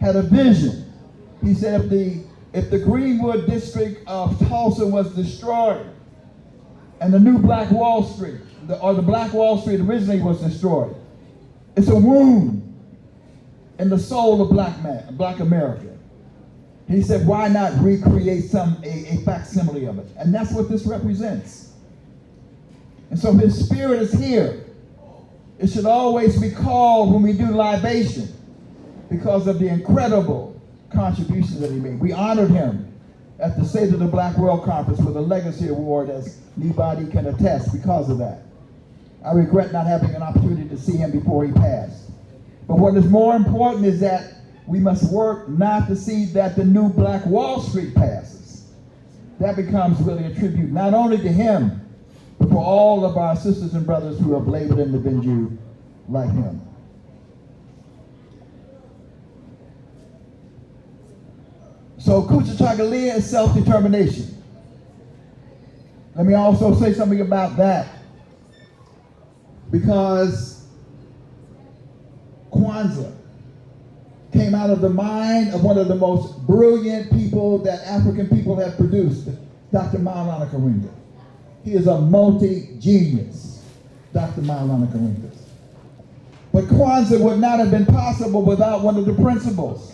had a vision. He said if the Greenwood district of Tulsa was destroyed and the new Black Wall Street, the Black Wall Street originally was destroyed, it's a wound in the soul of Black America. He said, why not recreate a facsimile of it? And that's what this represents. And so his spirit is here. It should always be called when we do libation because of the incredible contributions that he made. We honored him at the State of the Black World Conference with a legacy award, as anybody can attest, because of that. I regret not having an opportunity to see him before he passed. But what is more important is that we must work not to see that the new Black Wall Street passes. That becomes really a tribute, not only to him, but for all of our sisters and brothers who have labored in the venue like him. So Kujichagulia is self-determination. Let me also say something about that, because Kwanzaa came out of the mind of one of the most brilliant people that African people have produced, Dr. Maulana Karenga. He is a multi-genius, Dr. Maulana Karenga. But Kwanzaa would not have been possible without one of the principles.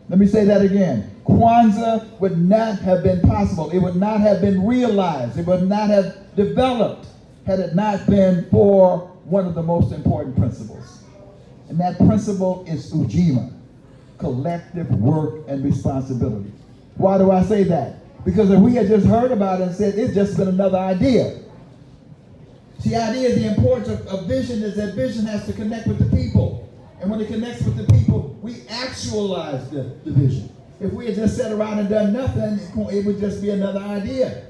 Let me say that again. Kwanzaa would not have been possible. It would not have been realized. It would not have developed had it not been for one of the most important principles. And that principle is Ujima, collective work and responsibility. Why do I say that? Because if we had just heard about it and said, it's just been another idea. See, the idea is the importance of vision is that vision has to connect with the people. And when it connects with the people, we actualize the vision. If we had just sat around and done nothing, it would just be another idea.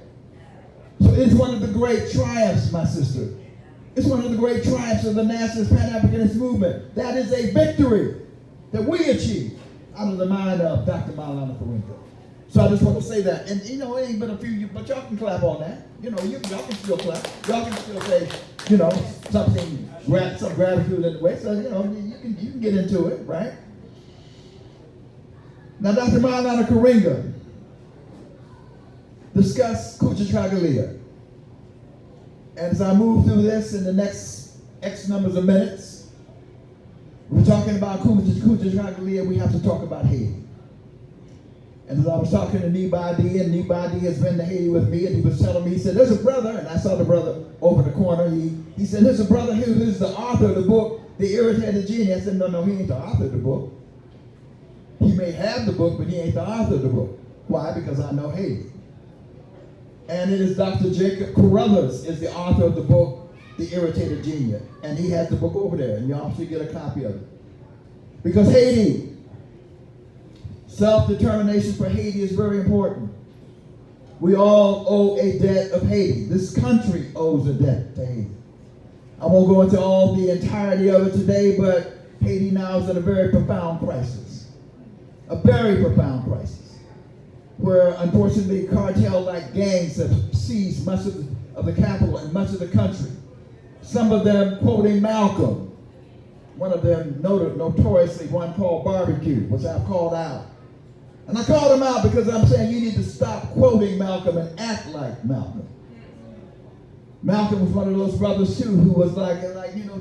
So it's one of the great triumphs, my sister. It's one of the great triumphs of the nationalist Pan-Africanist movement. That is a victory that we achieved out of the mind of Dr. Maulana Karenga. So I just want to say that. And it ain't been a few, but y'all can clap on that. Y'all can still clap. Y'all can still say, some gratitude in the way. So, you can get into it, right? Now, Dr. Maulana Karenga discussed Kujichagulia. And as I move through this in the next X numbers of minutes, we're talking about Kujichagulia, we have to talk about Haiti. And as I was talking to Nibadi, and Nibadi has been to Haiti with me, and he was telling me, he said, there's a brother, and I saw the brother over the corner, he said, there's a brother here who's the author of the book, The Irritated Genie. I said, no, he ain't the author of the book. He may have the book, but he ain't the author of the book. Why? Because I know Haiti. And it is Dr. Jacob Carruthers is the author of the book, The Irritated Genie. And he has the book over there, and y'all should get a copy of it. Because Haiti, self-determination for Haiti is very important. We all owe a debt of Haiti. This country owes a debt to Haiti. I won't go into all the entirety of it today, but Haiti now is in a very profound crisis. A very profound crisis. Where unfortunately cartel-like gangs have seized much of the capital and much of the country. Some of them quoting Malcolm. One of them notoriously, one called Barbecue, which I've called out. And I called him out because I'm saying you need to stop quoting Malcolm and act like Malcolm. Malcolm was one of those brothers too who was like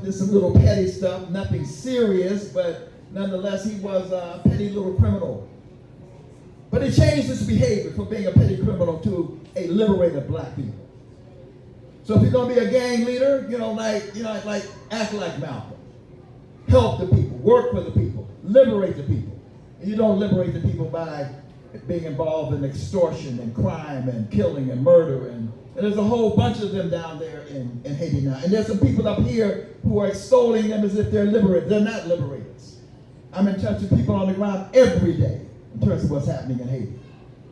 just some little petty stuff, nothing serious, but nonetheless he was a petty little criminal. But he changed his behavior from being a petty criminal to a liberator of black people. So if you're gonna be a gang leader, act like Malcolm. Help the people, work for the people, liberate the people. And you don't liberate the people by being involved in extortion and crime and killing and murder. And there's a whole bunch of them down there in Haiti now. And there's some people up here who are extolling them as if they're liberators. They're not liberators. I'm in touch with people on the ground every day in terms of what's happening in Haiti.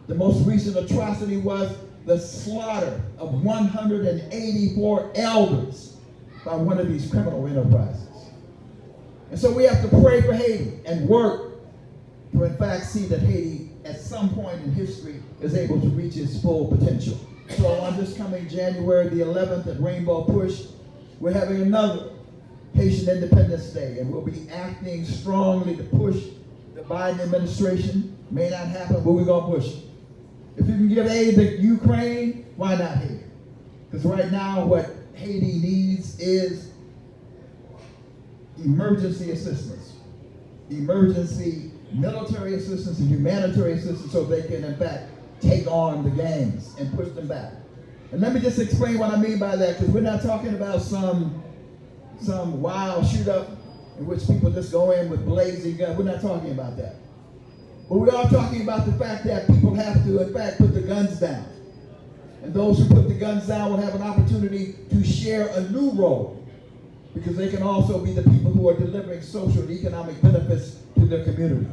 The most recent atrocity was the slaughter of 184 elders by one of these criminal enterprises. And so we have to pray for Haiti and work to in fact see that Haiti at some point in history is able to reach its full potential. So on this coming January the 11th at Rainbow Push, we're having another Haitian Independence Day, and we'll be acting strongly to push Biden administration. May not happen, but we're going to push it. If you can give aid to Ukraine, why not Haiti? Because right now what Haiti needs is emergency assistance, emergency military assistance and humanitarian assistance so they can, in fact, take on the gangs and push them back. And let me just explain what I mean by that, because we're not talking about some wild shoot-up in which people just go in with blazing guns. We're not talking about that. But we are talking about the fact that people have to, in fact, put the guns down. And those who put the guns down will have an opportunity to share a new role, because they can also be the people who are delivering social and economic benefits to their community.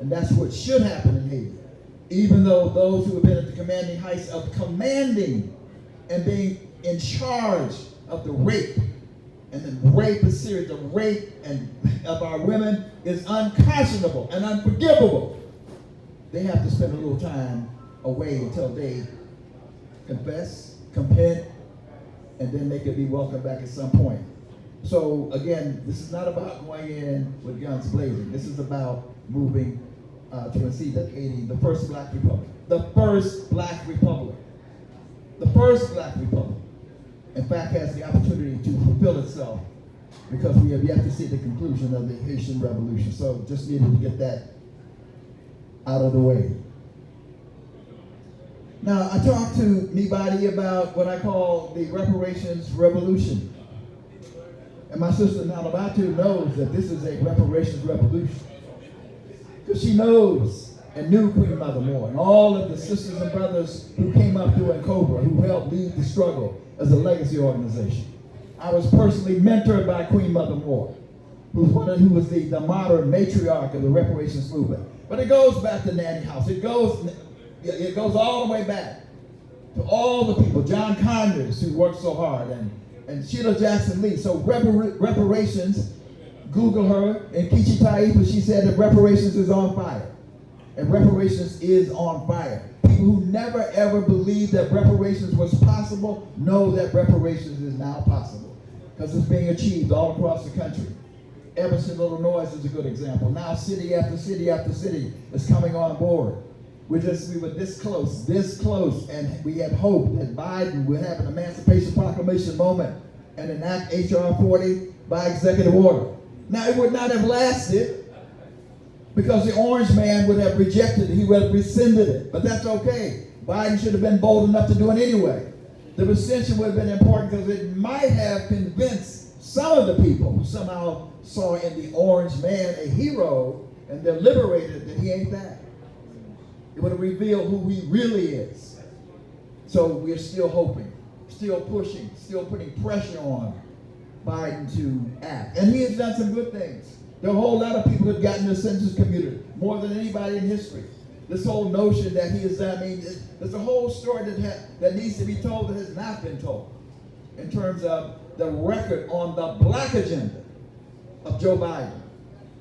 And that's what should happen in Haiti. Even though those who have been at the commanding heights of commanding and being in charge of the rape, and the rape is serious, the rape of our women is unconscionable and unforgivable. They have to spend a little time away until they confess, repent, and then they could be welcomed back at some point. So again, this is not about going in with guns blazing. This is about moving to concede that Haiti, the first black republic, the first black republic, in fact, has the opportunity to fulfill itself, because we have yet to see the conclusion of the Haitian Revolution. So just needed to get that out of the way. Now, I talked to Nibadi about what I call the reparations revolution. And my sister Nalabatu knows that this is a reparations revolution, because she knows and knew Queen Mother Moore and all of the sisters and brothers who came up through Cobra, who helped lead the struggle as a legacy organization. I was personally mentored by Queen Mother Moore, who was the modern matriarch of the reparations movement. But it goes back to Nanny House. It goes all the way back to all the people, John Conyers, who worked so hard, and Sheila Jackson Lee. So reparations, Google her, and Kichi Taifa, she said that reparations is on fire. And reparations is on fire. People who never ever believed that reparations was possible know that reparations is now possible, because it's being achieved all across the country. Evanston, Illinois is a good example. Now city after city after city is coming on board. We were this close, and we had hope that Biden would have an Emancipation Proclamation moment and enact H.R. 40 by executive order. Now, it would not have lasted, because the orange man would have rejected it. He would have rescinded it. But that's okay. Biden should have been bold enough to do it anyway. The rescission would have been important, because it might have convinced some of the people who somehow saw in the orange man a hero, and they're liberated that he ain't that. It would have revealed who he really is. So we're still hoping, still pushing, still putting pressure on Biden to act. And he has done some good things. There are a whole lot of people who have gotten the census community, more than anybody in history. This whole notion that he has done, there's a whole story that needs to be told that has not been told, in terms of the record on the black agenda of Joe Biden.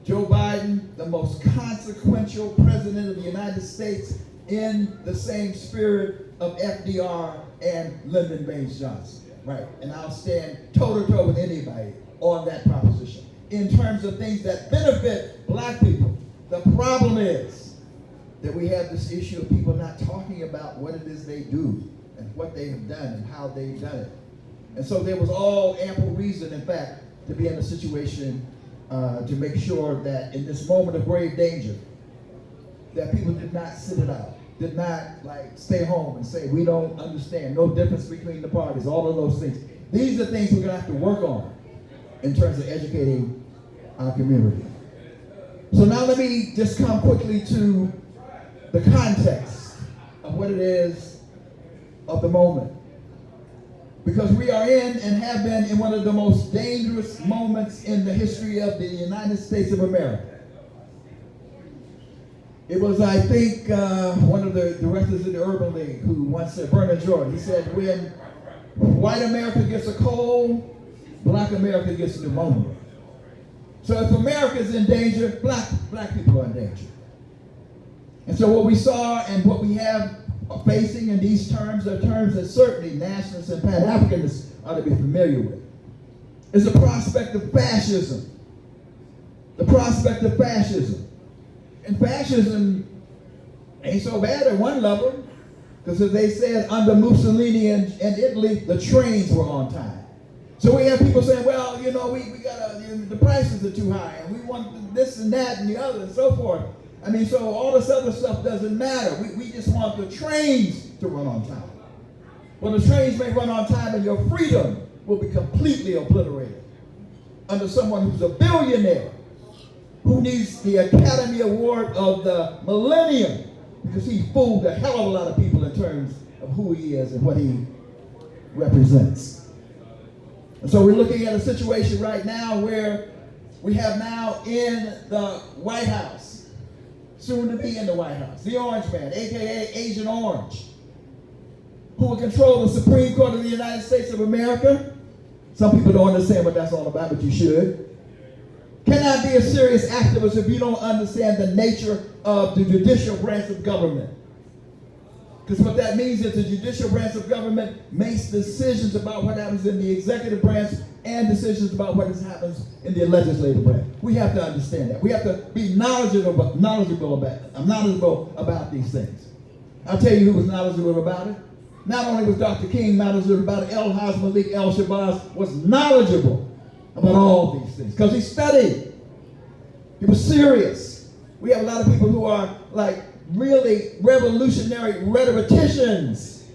Joe Biden, the most consequential president of the United States, in the same spirit of FDR and Lyndon Baines Johnson, right? And I'll stand toe-to-toe with anybody on that proposition. In terms of things that benefit black people, the problem is that we have this issue of people not talking about what it is they do and what they have done and how they've done it. And so there was all ample reason, in fact, to be in a situation to make sure that in this moment of grave danger, that people did not sit it out, did not stay home and say, we don't understand, no difference between the parties, all of those things. These are things we're gonna have to work on in terms of educating our community. So now let me just come quickly to the context of what it is of the moment. Because we are in and have been in one of the most dangerous moments in the history of the United States of America. It was, I think, one of the directors of the Urban League who once said, Bernard Jordan, he said, when white America gets a cold, black America gets pneumonia. So if America is in danger, black people are in danger. And so what we saw and what we have facing in these terms are terms that certainly nationalists and Pan-Africanists ought to be familiar with. It's the prospect of fascism. The prospect of fascism. And fascism ain't so bad at one level, because as they said, under Mussolini and Italy, the trains were on time. So we have people saying, well, we got the prices are too high, and we want this and that and the other and so forth. I mean, so all this other stuff doesn't matter. We just want the trains to run on time. Well, the trains may run on time, and your freedom will be completely obliterated under someone who's a billionaire, who needs the Academy Award of the Millennium, because he fooled a hell of a lot of people in terms of who he is and what he represents. And so we're looking at a situation right now where we have now in the White House, soon to be in the White House, the Orange Man, aka Agent Orange, who will control the Supreme Court of the United States of America. Some people don't understand what that's all about, but you should. Cannot be a serious activist if you don't understand the nature of the judicial branch of government. Because what that means is the judicial branch of government makes decisions about what happens in the executive branch and decisions about what happens in the legislative branch. We have to understand that. We have to be knowledgeable about these things. I'll tell you who was knowledgeable about it. Not only was Dr. King knowledgeable about it, El-Haj Malik El-Shabazz was knowledgeable about all these things because he studied. He was serious. We have a lot of people who are like really revolutionary rhetoricians.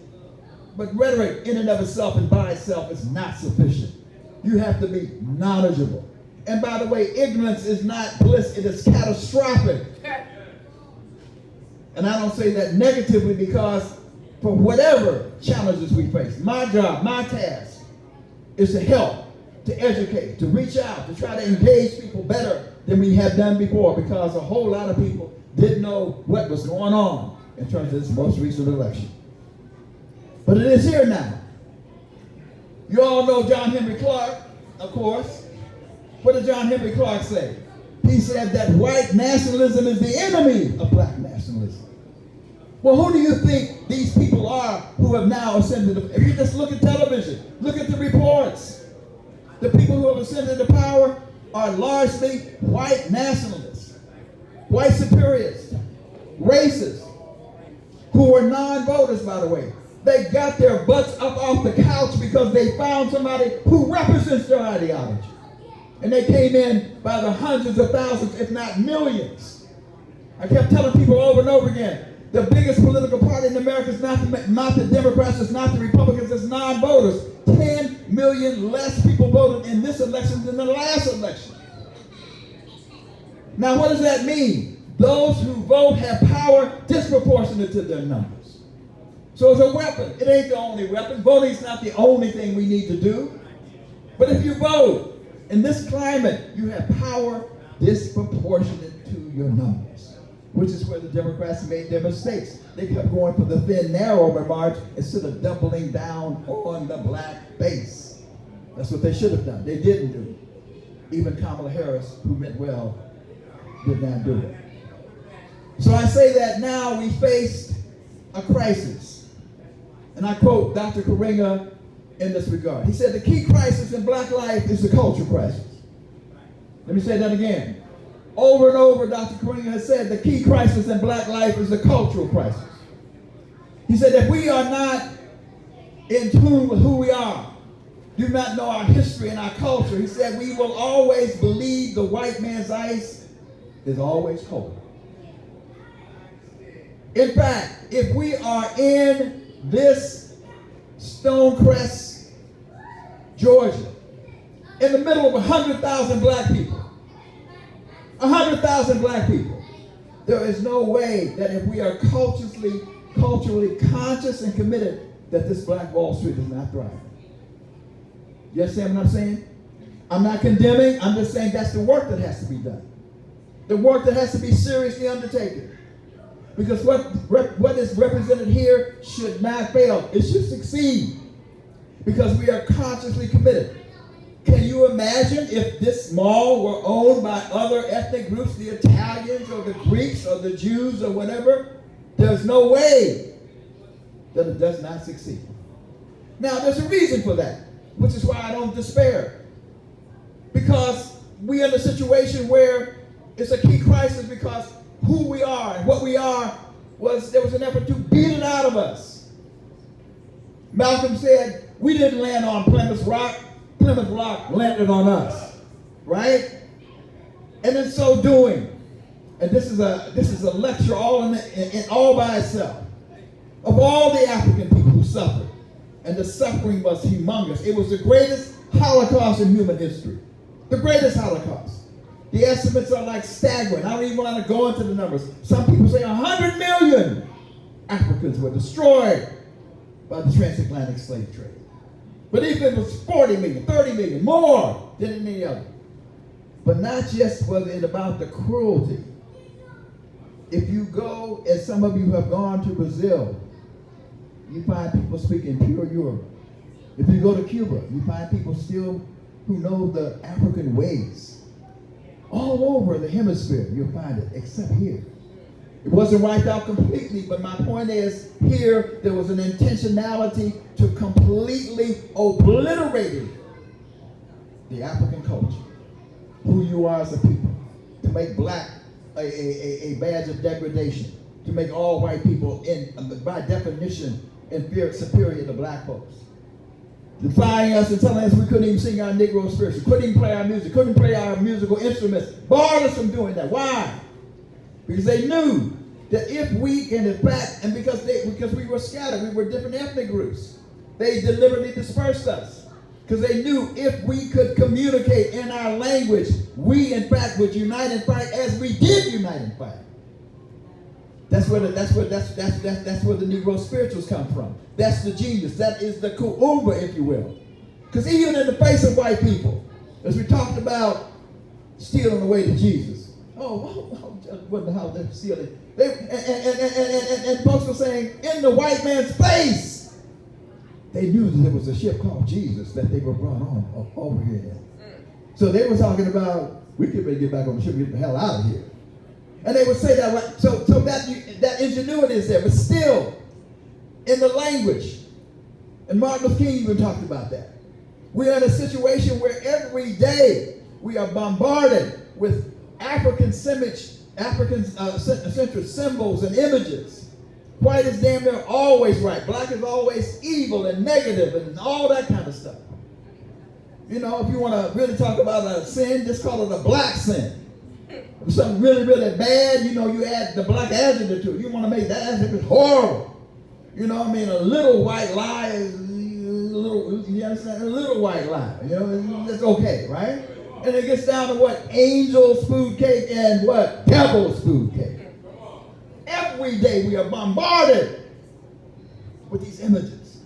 But rhetoric in and of itself and by itself is not sufficient. You have to be knowledgeable. And by the way, ignorance is not bliss, it is catastrophic. And I don't say that negatively because for whatever challenges we face, my job, my task is to help, to educate, to reach out, to try to engage people better than we have done before because a whole lot of people didn't know what was going on in terms of this most recent election. But it is here now. You all know John Henry Clark, of course. What did John Henry Clark say? He said that white nationalism is the enemy of black nationalism. Well, who do you think these people are who have now ascended? If you just look at television, look at the reports. The people who have ascended to power are largely white nationalists, white superiorists, racists, who are non-voters, by the way. They got their butts up off the couch because they found somebody who represents their ideology. And they came in by the hundreds of thousands, if not millions. I kept telling people over and over again, the biggest political party in America is not the Democrats, it's not the Republicans, it's non-voters. 10 million less people voted in this election than the last election. Now, what does that mean? Those who vote have power disproportionate to their numbers. So it's a weapon. It ain't the only weapon. Voting is not the only thing we need to do. But if you vote in this climate, you have power disproportionate to your numbers, which is where the Democrats made their mistakes. They kept going for the thin, narrow march instead of doubling down on the black base. That's what they should have done. They didn't do it. Even Kamala Harris, who meant well, did not do it. So I say that now we faced a crisis. And I quote Dr. Karenga in this regard. He said, the key crisis in black life is the culture crisis. Let me say that again. Over and over, Dr. Karenga has said the key crisis in black life is the cultural crisis. He said if we are not in tune with who we are, do not know our history and our culture, he said we will always believe the white man's ice is always cold. In fact, if we are in this Stonecrest, Georgia, in the middle of 100,000 black people, 100,000 black people, there is no way that if we are culturally conscious and committed that this black Wall Street is not thriving. You understand what I'm saying? I'm not condemning, I'm just saying that's the work that has to be done. The work that has to be seriously undertaken. Because what is represented here should not fail. It should succeed. Because we are consciously committed. Can you imagine if this mall were owned by other ethnic groups, the Italians or the Greeks or the Jews or whatever? There's no way that it does not succeed. Now, there's a reason for that, which is why I don't despair. Because we are in a situation where it's a key crisis because who are. And what we are there was an effort to beat it out of us. Malcolm said, we didn't land on Plymouth Rock. Plymouth Rock landed on us. Right? And in so doing, and this is a lecture all all by itself, of all the African people who suffered, and the suffering was humongous. It was the greatest Holocaust in human history. The greatest Holocaust. The estimates are like staggering. I don't even want to go into the numbers. Some people say 100 million Africans were destroyed by the transatlantic slave trade. But even if it was 40 million, 30 million, more than any other. But not just was it about the cruelty. If you go, as some of you have gone to Brazil, you find people speaking pure Yoruba. If you go to Cuba, you find people still who know the African ways. All over the hemisphere, you'll find it, except here. It wasn't wiped out completely, but my point is, here there was an intentionality to completely obliterate the African culture, who you are as a people, to make black a badge of degradation, to make all white people, by definition, superior to black folks. Defying us and telling us we couldn't even sing our Negro spirituals, couldn't even play our music, couldn't play our musical instruments, barred us from doing that. Why? Because they knew that if we, and in fact, and because we were scattered, we were different ethnic groups, they deliberately dispersed us. Because they knew if we could communicate in our language, we in fact would unite and fight as we did unite and fight. That's where the Negro spirituals come from. That's the genius. That is the Kuumba, if you will. Because even in the face of white people, as we talked about stealing the way to Jesus. Wasn't how they're stealing. And folks were saying, in the white man's face, they knew that there was a ship called Jesus that they were brought on over here. So they were talking about, we could really get back on the ship and get the hell out of here. And they would say that, right? So that ingenuity is there, but still, in the language, and Martin Luther King even talked about that. We are in a situation where every day we are bombarded with African-centric symbols and images. White is damn near always right. Black is always evil and negative and all that kind of stuff. You know, if you want to really talk about a sin, just call it a black sin. If something really, really bad, you know, you add the black adjective to it. You want to make that adjective horrible. You know what I mean? A little white lie is you understand? A little white lie. You know, it's okay, right? And it gets down to what? Angel's food cake and what? Devil's food cake. Every day we are bombarded with these images,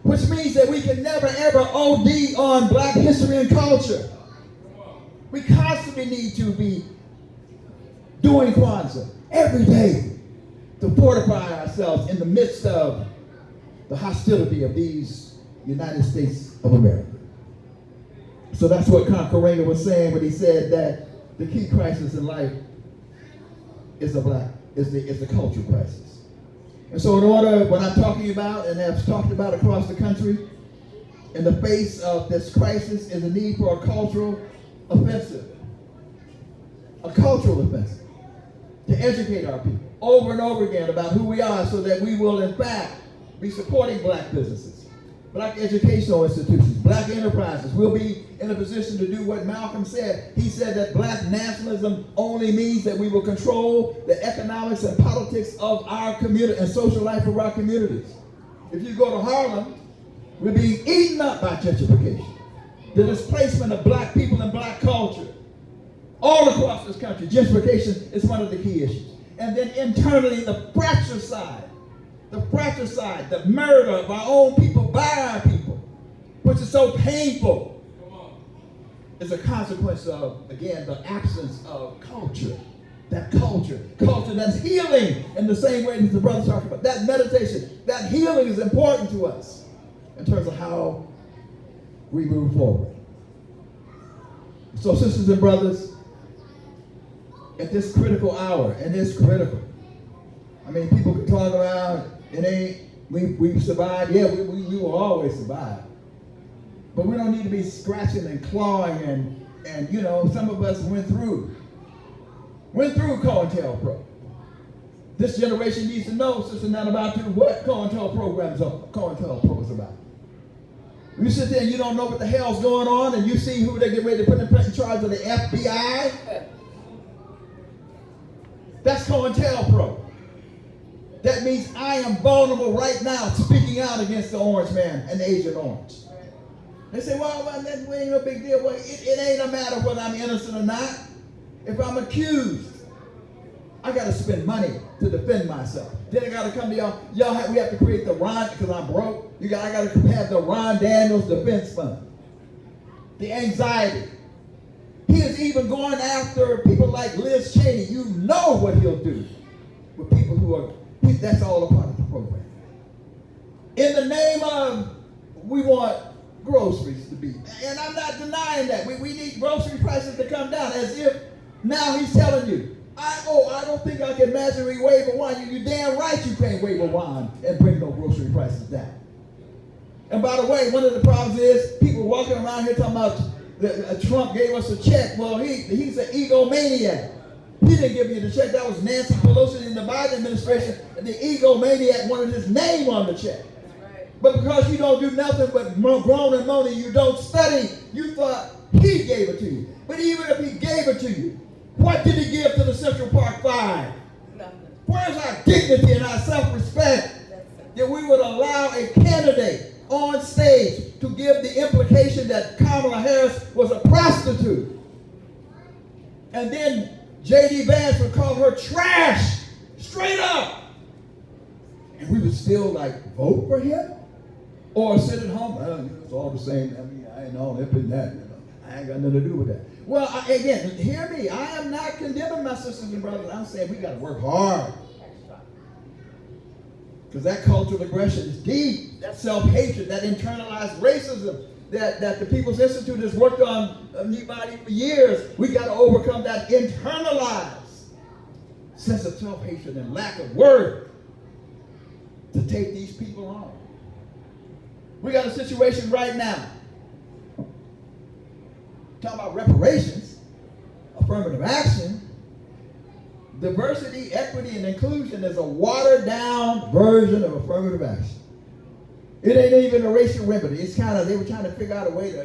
which means that we can never ever OD on black history and culture. We constantly need to be doing Kwanzaa every day to fortify ourselves in the midst of the hostility of these United States of America. So that's what Conqueranga was saying when he said that the key crisis in life is the cultural crisis. And so in order, what I'm talking about and have talked about across the country, in the face of this crisis is a need for a cultural offensive. A cultural offensive. To educate our people over and over again about who we are so that we will in fact be supporting black businesses, black educational institutions, black enterprises. We'll be in a position to do what Malcolm said. He said that black nationalism only means that we will control the economics and politics of our community and social life of our communities. If you go to Harlem, we're being eaten up by gentrification. The displacement of black people and black culture. All across this country, gentrification is one of the key issues. And then internally, the fratricide, the murder of our own people by our people, which is so painful, is a consequence of, again, the absence of culture. That culture that's healing in the same way that the brothers talked about. That meditation, that healing is important to us in terms of how we move forward. So sisters and brothers, at this critical hour, and it's critical. I mean, people can talk about it ain't, we've survived. Yeah, we will always survive. But we don't need to be scratching and clawing and you know, some of us went through COINTELPRO. This generation needs to know, Sister Nana, about what COINTELPRO is about. You sit there and you don't know what the hell's going on, and you see who they get ready to put in charge of the FBI. That's COINTELPRO. That means I am vulnerable right now, speaking out against the orange man and the Agent Orange. They say, well, that ain't no big deal. Well, it ain't a matter whether I'm innocent or not. If I'm accused, I got to spend money to defend myself. Then I got to come to y'all. We have to create the Ron, because I'm broke. I got to have the Ron Daniels Defense Fund. The anxiety. He is even going after people like Liz Cheney. You know what he'll do with people who are, that's all a part of the program. In the name of, we want groceries to be, and I'm not denying that. We need grocery prices to come down, as if now he's telling you, I don't think I can magically wave a wand. You damn right you can't wave a wand and bring no grocery prices down. And by the way, one of the problems is people walking around here talking about Trump gave us a check. Well, he's an egomaniac. He didn't give you the check. That was Nancy Pelosi in the Biden administration. The egomaniac wanted his name on the check. But because you don't do nothing but groan and moan and you don't study, you thought he gave it to you. But even if he gave it to you, what did he give to the Central Park Five? Nothing. Where's our dignity and our self-respect that we would allow a candidate on stage to give the implication that Kamala Harris was a prostitute? And then J.D. Vance would call her trash, straight up. And we would still vote for him? Or sit at home, it's all the same. I mean, I ain't all hip in that. I ain't got nothing to do with that. Well, again, hear me. I am not condemning my sisters and brothers. I'm saying we got to work hard. Because that cultural aggression is deep. That self-hatred, that internalized racism that the People's Institute has worked on anybody for years. We got to overcome that internalized sense of self-hatred and lack of worth to take these people on. We got a situation right now. Talking about reparations, affirmative action. Diversity, equity, and inclusion is a watered-down version of affirmative action. It ain't even a racial remedy. It's they were trying to figure out a way to,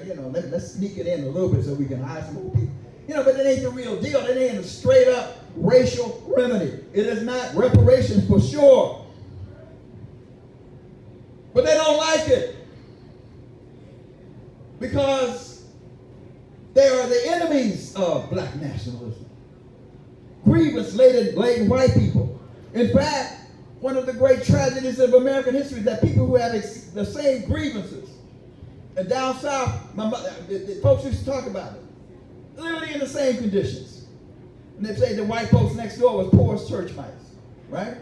let's sneak it in a little bit so we can hire some more people. But it ain't the real deal. It ain't a straight-up racial remedy. It is not reparations for sure. But they don't like it. Because they are the enemies of black nationalism. Grievance-laden white people. In fact, one of the great tragedies of American history is that people who have the same grievances. And down south, the folks used to talk about it. Literally in the same conditions. And they say the white folks next door was poor as church mice. Right?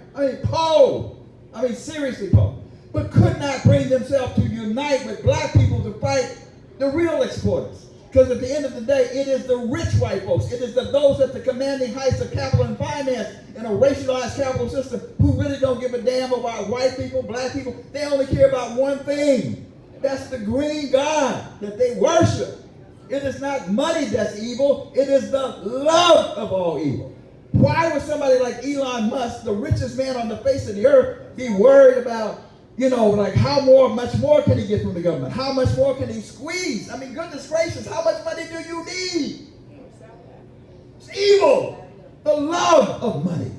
Seriously poor. But could not bring themselves to unite with black people to fight the real exploiters. Because at the end of the day, it is the rich white folks. It is those at the commanding heights of capital and finance in a racialized capital system who really don't give a damn about white people, black people. They only care about one thing. That's the green God that they worship. It is not money that's evil. It is the love of all evil. Why would somebody like Elon Musk, the richest man on the face of the earth, be worried about how much more can he get from the government? How much more can he squeeze? Goodness gracious, how much money do you need? It's evil. The love of money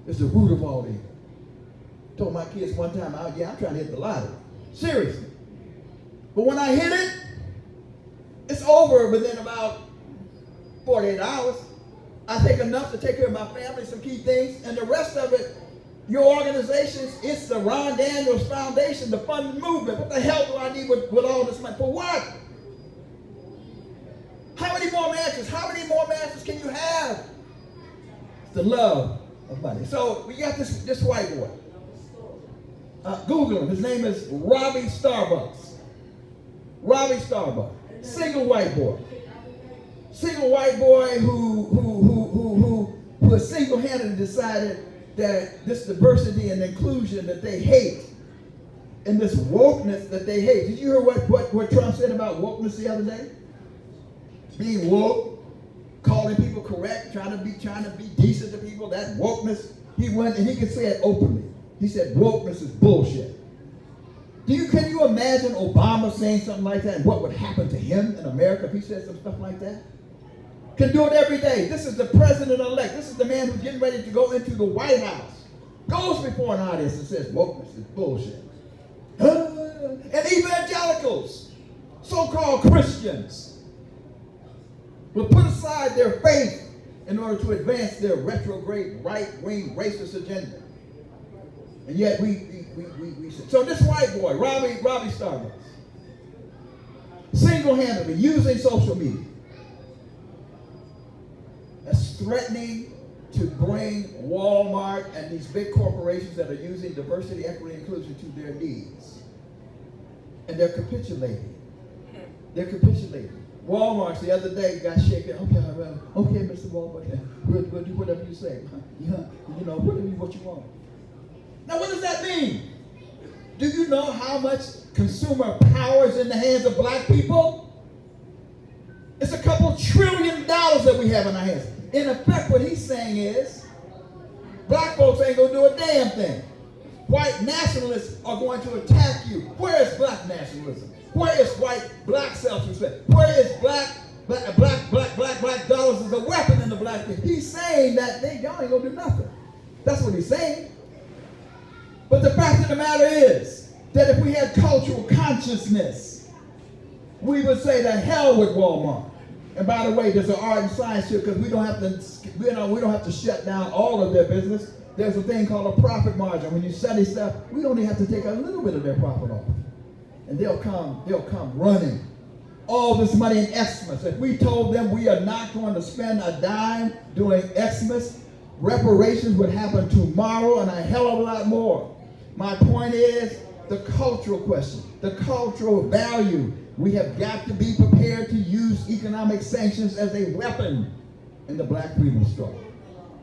is the root of all evil. I told my kids one time, I'm trying to hit the lottery. Seriously. But when I hit it, it's over within about 48 hours. I take enough to take care of my family, some key things, and the rest of it, your organizations, it's the Ron Daniels Foundation, the funding movement. What the hell do I need with all this money? For what? How many more masters? How many more masters can you have? It's the love of money. So we got this white boy. Google him. His name is Robbie Starbucks. Robbie Starbucks. Single white boy. Single white boy who has single-handedly decided that this diversity and inclusion that they hate and this wokeness that they hate. Did you hear what Trump said about wokeness the other day? Being woke, calling people correct, trying to be decent to people, that wokeness. He went and he could say it openly. He said, wokeness is bullshit. Can you imagine Obama saying something like that and what would happen to him in America if he said some stuff like that? Can do it every day. This is the president-elect. This is the man who's getting ready to go into the White House. Goes before an audience and says, wokeness is bullshit. And evangelicals, so-called Christians, will put aside their faith in order to advance their retrograde, right-wing, racist agenda. And yet we so this white boy, Robbie Starbucks, single-handedly using social media, is threatening to bring Walmart and these big corporations that are using diversity, equity, and inclusion to their needs. And they're capitulating. Walmart the other day got shaken. Okay, Mr. Walmart, we'll do whatever you say. Whatever what you want. Now, what does that mean? Do you know how much consumer power is in the hands of black people? It's a couple $1 trillion that we have in our hands. In effect, what he's saying is, black folks ain't going to do a damn thing. White nationalists are going to attack you. Where is black nationalism? Where is white black self-respect? Where is black dollars as a weapon in the black thing? He's saying that y'all ain't going to do nothing. That's what he's saying. But the fact of the matter is that if we had cultural consciousness, we would say to hell with Walmart. And by the way, there's an art and science here because we don't have to shut down all of their business. There's a thing called a profit margin. When you study stuff, we only have to take a little bit of their profit off. And they'll come running. All this money in Xmas. If we told them we are not going to spend a dime doing Xmas, reparations would happen tomorrow and a hell of a lot more. My point is the cultural question, the cultural value. We have got to be prepared to use economic sanctions as a weapon in the black freedom struggle.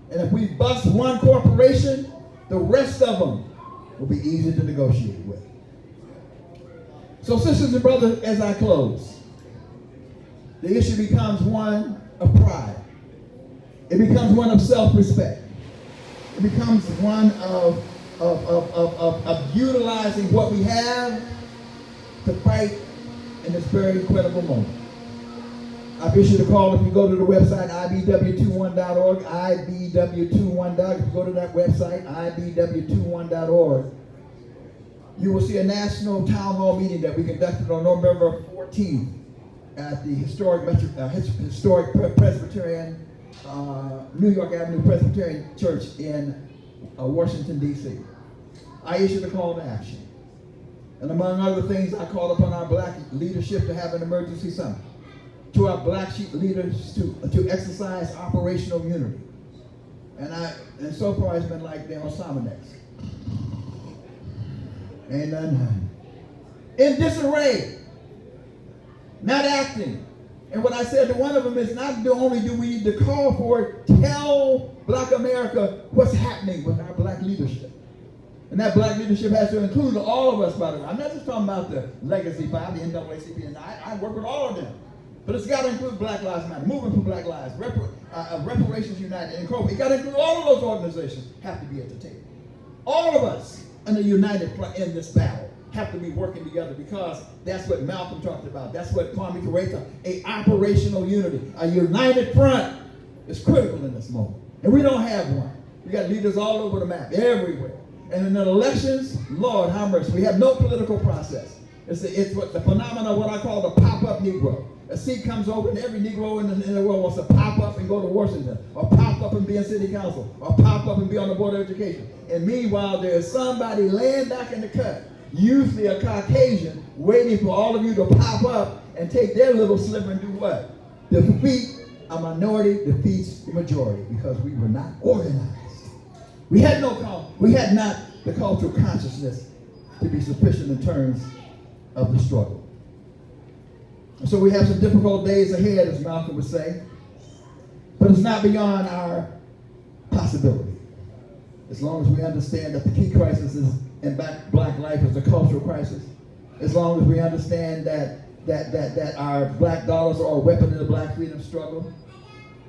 And if we bust one corporation, the rest of them will be easy to negotiate with. So sisters and brothers, as I close, the issue becomes one of pride. It becomes one of self-respect. It becomes one of utilizing what we have to fight in this very critical moment. I've issued a call. If you go to the website, ibw21.org, ibw21.org, if you go to that website, ibw21.org, you will see a national town hall meeting that we conducted on November 14th at the historic Presbyterian, New York Avenue Presbyterian Church in Washington, D.C. I issued a call to action. And among other things, I called upon our black leadership to have an emergency summit, to our black sheep leaders to exercise operational unity. And so far it's been like they're on Sominex. Ain't nothing. In disarray, not acting. And what I said to one of them is not only do we need to call for it, tell black America what's happening with our black leadership. And that black leadership has to include all of us, by the way. I'm not just talking about the Legacy 5, the NAACP, and I work with all of them. But it's got to include Black Lives Matter, Movement for Black Lives, Reparations United, and CROA. It's got to include all of those organizations have to be at the table. All of us in the united front in this battle have to be working together because that's what Malcolm talked about. That's what Kwame Ture talked about. A operational unity. A united front is critical in this moment. And we don't have one. We got leaders all over the map, everywhere. And in the elections, Lord have mercy, we have no political process. It's what the phenomenon of what I call the pop-up Negro. A seat comes open, and every Negro in the world wants to pop up and go to Washington, or pop up and be in city council, or pop up and be on the board of education. And meanwhile, there's somebody laying back in the cut, usually a Caucasian, waiting for all of you to pop up and take their little sliver and do what? Defeat a minority defeats the majority because we were not organized. We had not the cultural consciousness to be sufficient in terms of the struggle. And so we have some difficult days ahead, as Malcolm would say, but it's not beyond our possibility. As long as we understand that the key crisis in black life is the cultural crisis, as long as we understand that our black dollars are a weapon in the black freedom struggle,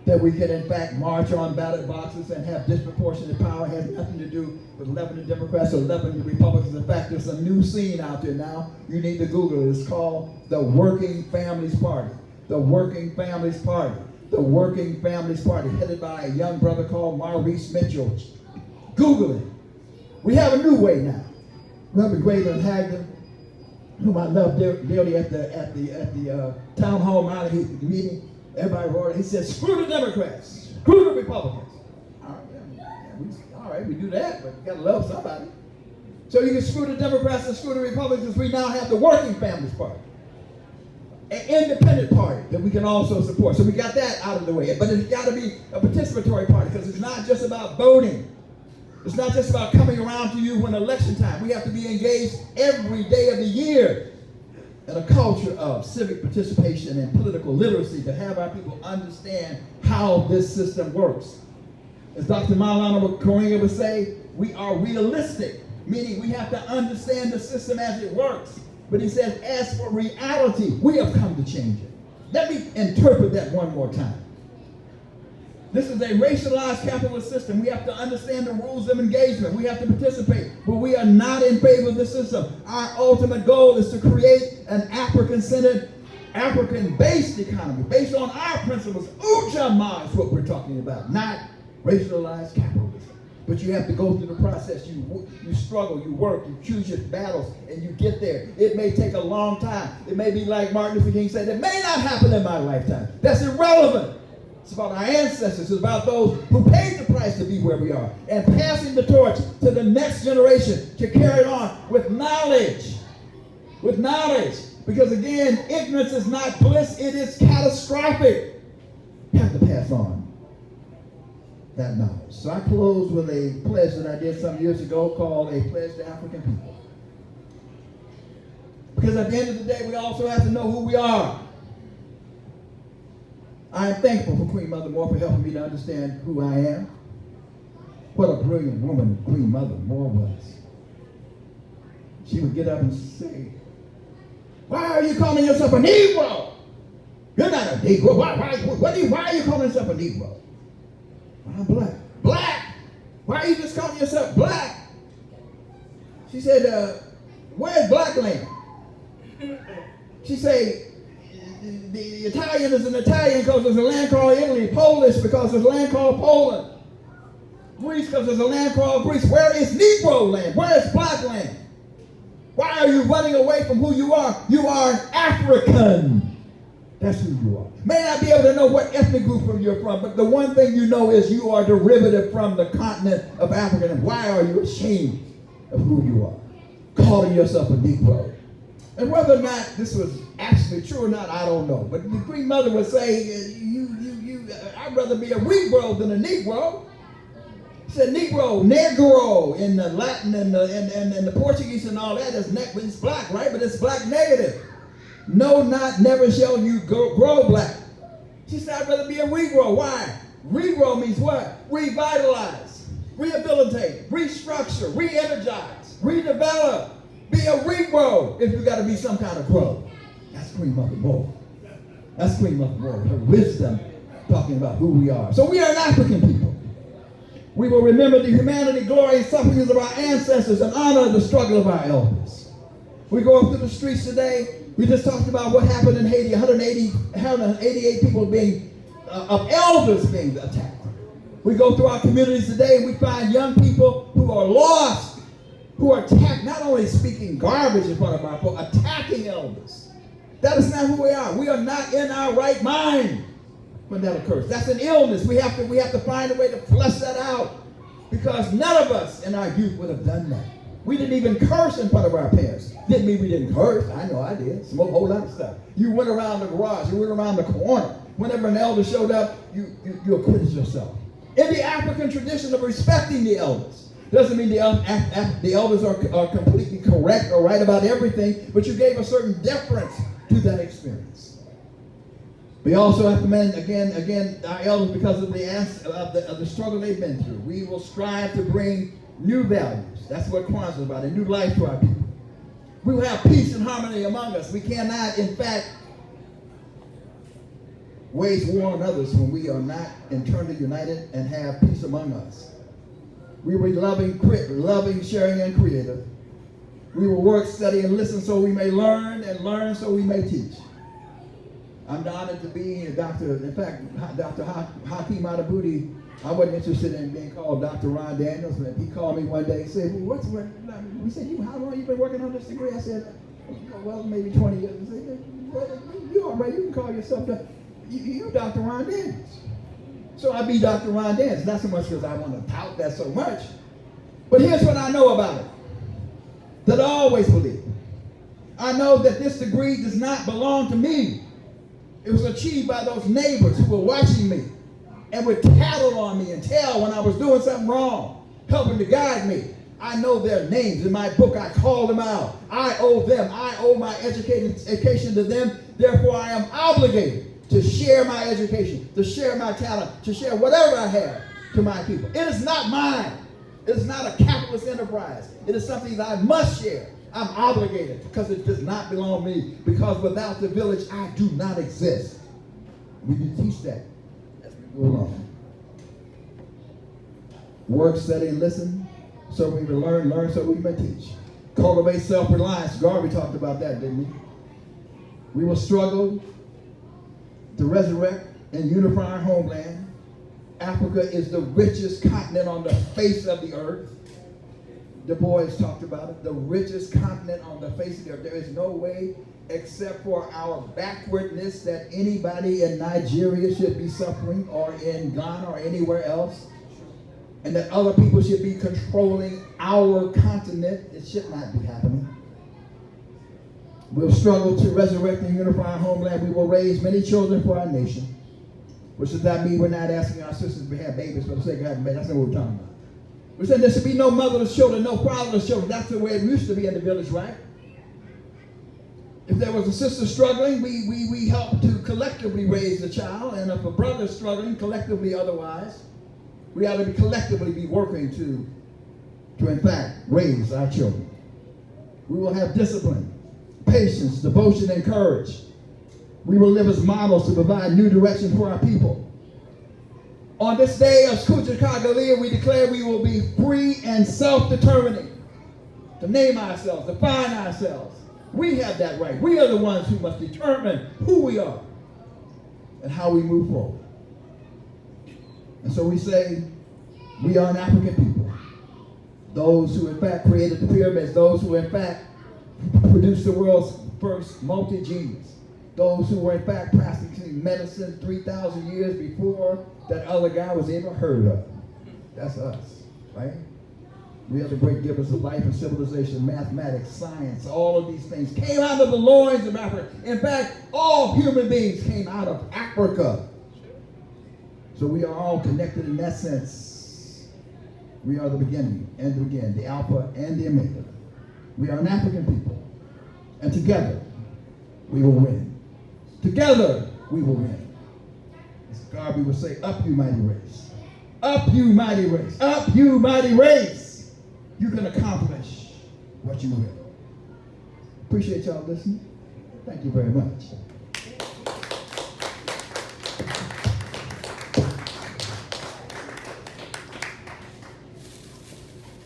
that we can in fact march on ballot boxes and have disproportionate power. It has nothing to do with loving the Democrats or loving the Republicans. In fact, there's a new scene out there now. You need to Google it. It's called the Working Families Party. The Working Families Party. The Working Families Party, headed by a young brother called Maurice Mitchell. Google it. We have a new way now. Reverend Graydon Hagler, whom I love dearly at the town hall meeting, everybody roared. He said, "Screw the Democrats, screw the Republicans." All right, we do that, but you got to love somebody. So you can screw the Democrats and screw the Republicans. We now have the Working Families Party, an independent party that we can also support. So we got that out of the way. But it's got to be a participatory party, because it's not just about voting. It's not just about coming around to you when election time. We have to be engaged every day of the year in a culture of civic participation and political literacy to have our people understand how this system works. As Dr. Maulana Karenga would say, we are realistic, meaning we have to understand the system as it works. But he says, as for reality, we have come to change it. Let me interpret that one more time. This is a racialized capitalist system. We have to understand the rules of engagement. We have to participate, but we are not in favor of the system. Our ultimate goal is to create an African-centered, African-based economy based on our principles. Ujamaa is what we're talking about, not racialized capitalism. But you have to go through the process. You struggle, you work, you choose your battles, and you get there. It may take a long time. It may be like Martin Luther King said, it may not happen in my lifetime. That's irrelevant. It's about our ancestors. It's about those who paid the price to be where we are, and passing the torch to the next generation to carry it on with knowledge. With knowledge. Because again, ignorance is not bliss, it is catastrophic. You have to pass on that knowledge. So I close with a pledge that I did some years ago called A Pledge to African People. Because at the end of the day, we also have to know who we are. I am thankful for Queen Mother Moore for helping me to understand who I am. What a brilliant woman Queen Mother Moore was. She would get up and say, "Why are you calling yourself a Negro? You're not a Negro. Why are you calling yourself a Negro?" "I'm black." "Black? Why are you just calling yourself black?" She said, "Where's black land?" She said, the Italian is an Italian because there's a land called Italy. Polish because there's a land called Poland. Greece because there's a land called Greece. Where is Negro land? Where is black land? Why are you running away from who you are? You are African. That's who you are. May not be able to know what ethnic group you're from, but the one thing you know is you are derivative from the continent of Africa. And why are you ashamed of who you are? Calling yourself a Negro. And whether or not this was actually true or not, I don't know. But the Queen Mother would say, I'd rather be a Negro than a Negro. She said Negro, Negro in the Latin and the Portuguese and all that is it's black, right? But it's black negative. No, not never shall you grow black. She said, I'd rather be a Negro. Why? Negro means what? Revitalize, rehabilitate, restructure, re-energize, redevelop. Be a Negro if you got to be some kind of grow. That's Queen Mother Moore. That's Queen Mother Moore. Her wisdom talking about who we are. So we are an African people. We will remember the humanity, glory, and sufferings of our ancestors and honor the struggle of our elders. We go up through the streets today. We just talked about what happened in Haiti. 188 people of elders being attacked. We go through our communities today and we find young people who are lost, who are attacked, not only speaking garbage in front of our people, attacking elders. That is not who we are. We are not in our right mind when that occurs. That's an illness. We have to find a way to flush that out, because none of us in our youth would have done that. We didn't even curse in front of our parents. Didn't mean we didn't curse. I know I did. Smoke a whole lot of stuff. You went around the garage. You went around the corner. Whenever an elder showed up, you acquitted yourself. In the African tradition of respecting the elders, doesn't mean the elders are completely correct or right about everything, but you gave a certain deference to that experience. We also have to mention again our elders because of the struggle they've been through. We will strive to bring new values. That's what Kwanzaa is about, a new life to our people. We will have peace and harmony among us. We cannot, in fact, wage war on others when we are not internally united and have peace among us. We will be loving, sharing, and creative. We will work, study, and listen so we may learn, and learn so we may teach. I'm honored to be a doctor. In fact, Dr. Hakeem Adabudi, I wasn't interested in being called Dr. Ron Daniels, but he called me one day and said, well, he said, how long have you been working on this degree? I said, well, maybe 20 years. He said, well, you all right, you can call yourself you Dr. Ron Daniels. So I be Dr. Ron Daniels, not so much because I want to tout that so much, but here's what I know about it, that I always believe. I know that this degree does not belong to me. It was achieved by those neighbors who were watching me and would tattle on me and tell when I was doing something wrong, helping to guide me. I know their names. In my book, I call them out. I owe them. I owe my education to them. Therefore, I am obligated to share my education, to share my talent, to share whatever I have to my people. It is not mine. It is not a capitalist enterprise. It is something that I must share. I'm obligated because it does not belong to me. Because without the village, I do not exist. We can teach that as we go along. Work, study, and listen so we may learn so we may teach. Cultivate self-reliance. Garvey talked about that, didn't he? We will struggle to resurrect and unify our homeland. Africa is the richest continent on the face of the earth. Du Bois talked about it, the richest continent on the face of the earth. There is no way except for our backwardness that anybody in Nigeria should be suffering, or in Ghana or anywhere else, and that other people should be controlling our continent. It should not be happening. We'll struggle to resurrect and unify our homeland. We will raise many children for our nation, which does not mean we're not asking our sisters to have babies for the sake of having babies. That's not what we're talking about. We said there should be no motherless children, no fatherless children. That's the way it used to be in the village, right? If there was a sister struggling, we helped to collectively raise the child. And if a brother is struggling, collectively otherwise, we ought to be collectively be working to in fact raise our children. We will have discipline, patience, devotion, and courage. We will live as models to provide new direction for our people. On this day of Kuchakagalea, we declare we will be free and self-determining to name ourselves, define ourselves. We have that right. We are the ones who must determine who we are and how we move forward. And so we say we are an African people. Those who in fact created the pyramids, those who in fact produced the world's first multi-genius. Those who were in fact practicing medicine 3,000 years before that other guy was even heard of. That's us, right? We are the great givers of life and civilization, mathematics, science, all of these things came out of the loins of Africa. In fact, all human beings came out of Africa. So we are all connected in that sense. We are the beginning and the beginning, the Alpha and the Omega. We are an African people. And together, we will win. Together, we will win. As Garvey would say, up you mighty race. Up you mighty race. Up you mighty race. You can accomplish what you will. Appreciate y'all listening. Thank you very much.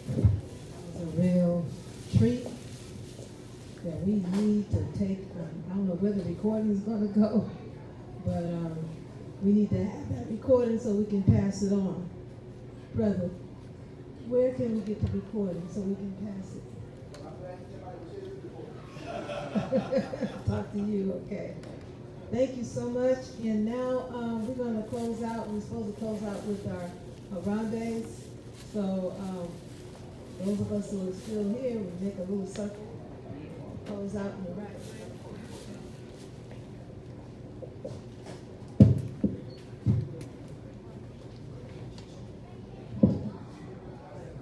It's a real treat that we need to take. I don't know where the recording is going to go, but we need to have that recording so we can pass it on. Brother, where can we get the recording so we can pass it? Talk to you, okay. Thank you so much. And now we're going to close out. We're supposed to close out with our Harambe's. So those of us who are still here, we make a little circle, close out in the right.